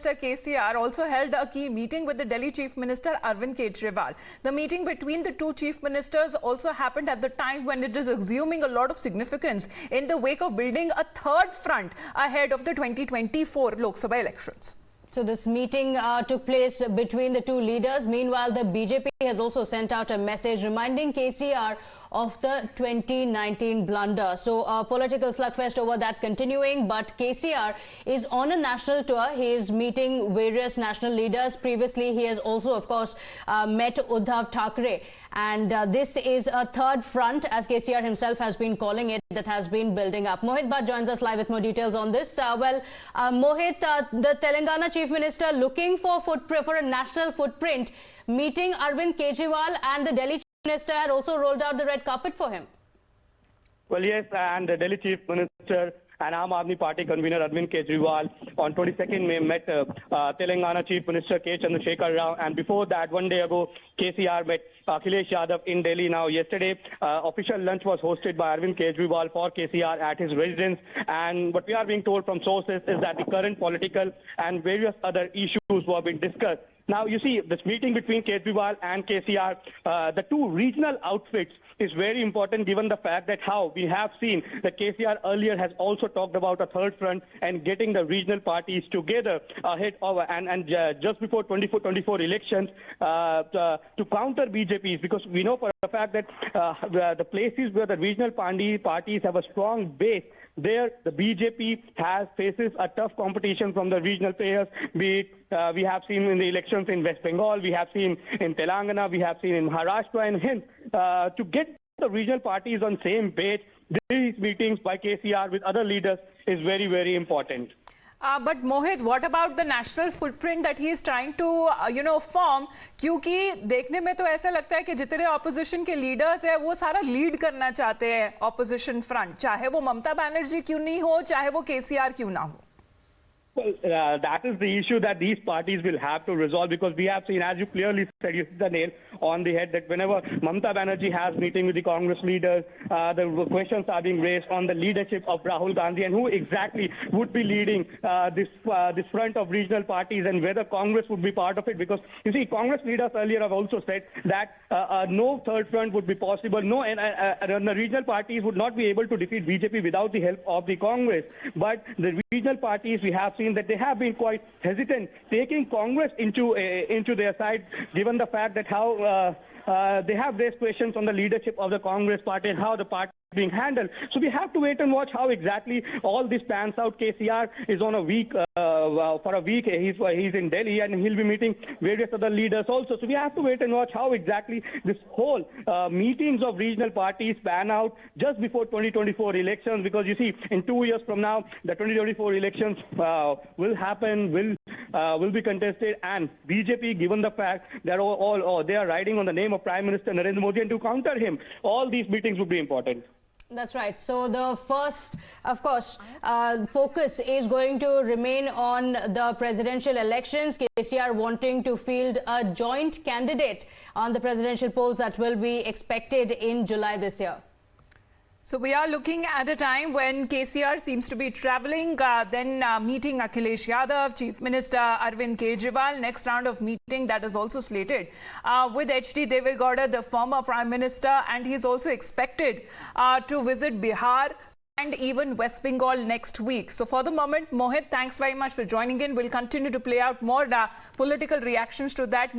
KCR also held a key meeting with the Delhi Chief Minister Arvind Kejriwal. The meeting between the two chief ministers also happened at the time when it is assuming a lot of significance in the wake of building a third front ahead of the 2024 Lok Sabha elections. So this meeting took place between the two leaders. Meanwhile, the BJP has also sent out a message reminding KCR of the 2019 blunder. So political slugfest over that continuing, but KCR is on a national tour. He is meeting various national leaders. Previously, he has also, of course, met Uddhav Thackeray. And this is a third front, as KCR himself has been calling it, that has been building up. Mohit Bhatt joins us live with more details on this. Mohit, the Telangana Chief Minister looking for a national footprint, meeting Arvind Kejriwal, and the Delhi Chief Minister had also rolled out the red carpet for him. Well, yes, and the Delhi Chief Minister and Aadmi Party convener Arvind Kejriwal on 22nd May met Telangana Chief Minister K. Chandrashekar Rao, and before that, one day ago, KCR met Akhilesh Yadav in Delhi. Now, yesterday, official lunch was hosted by Arvind Kejriwal for KCR at his residence, and what we are being told from sources is that the current political and various other issues were being discussed. Now, you see, this meeting between Kejriwal and KCR, the two regional outfits, is very important given the fact that how we have seen that KCR earlier has also talked about a third front and getting the regional parties together ahead of and just before 2024 elections to counter BJPs, because we know for a fact that the places where the regional parties have a strong base, there the BJP faces a tough competition from the regional players, be it we have seen in the elections in West Bengal, we have seen in Telangana, we have seen in Maharashtra and hence to get the regional parties on same page, these meetings by KCR with other leaders is very, very important. But Mohit, what about the national footprint that he is trying to, form? क्योंकि देखने में तो ऐसा लगता है कि जितने opposition के leaders हैं, वो सारा lead करना चाहते हैं opposition front, चाहे वो ममता बनर्जी क्यों नहीं हो, चाहे वो KCR क्यों ना हो. Well, that is the issue that these parties will have to resolve, because we have seen, as you clearly said, you hit the nail on the head, that whenever Mamata Banerjee has meeting with the Congress leaders, the questions are being raised on the leadership of Rahul Gandhi and who exactly would be leading this front of regional parties and whether Congress would be part of it. Because, you see, Congress leaders earlier have also said that no third front would be possible, and the regional parties would not be able to defeat BJP without the help of the Congress. But the regional parties, we have seen that they have been quite hesitant taking Congress into their side, given the fact that how they have raised questions on the leadership of the Congress party and how the party is being handled. So we have to wait and watch how exactly all this pans out. KCR is on a week, for a week he's in Delhi and he'll be meeting various other leaders also. So we have to wait and watch how exactly this whole meetings of regional parties pan out just before 2024 elections, because you see, in 2 years from now, the 2024 elections will happen, will be contested, and BJP, given the fact that they are riding on the name of Prime Minister Narendra Modi, and to counter him, all these meetings would be important. That's right. So the first, of course, focus is going to remain on the presidential elections. KCR wanting to field a joint candidate on the presidential polls that will be expected in July this year. So we are looking at a time when KCR seems to be travelling, then meeting Akhilesh Yadav, Chief Minister Arvind Kejriwal. Next round of meeting that is also slated with H.D. Deve Gowda, the former Prime Minister, and he is also expected to visit Bihar and even West Bengal next week. So for the moment, Mohit, thanks very much for joining in. We'll continue to play out more political reactions to that.